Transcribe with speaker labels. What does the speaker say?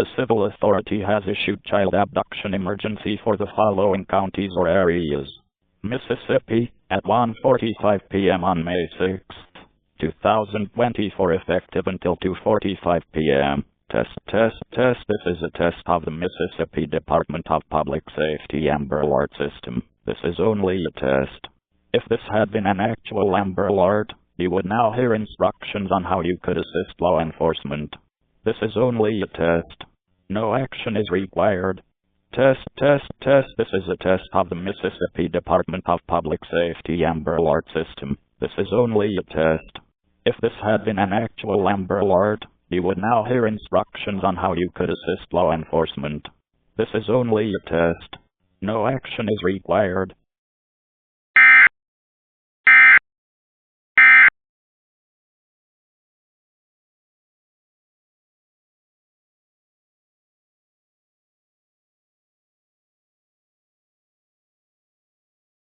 Speaker 1: A civil authority has issued child abduction emergency for the following counties or areas. Mississippi, at 1:45 p.m. on May 6, 2024, effective until 2:45 p.m. Test. This is a test of the Mississippi Department of Public Safety Amber Alert System. This is only a test. If this had been an actual Amber Alert, you would now hear instructions on how you could assist law enforcement. This is only a test. No action is required. Test. This is a test of the Mississippi Department of Public Safety Amber Alert System. This is only a test. If this had been an actual Amber Alert, you would now hear instructions on how you could assist law enforcement. This is only a test. No action is required.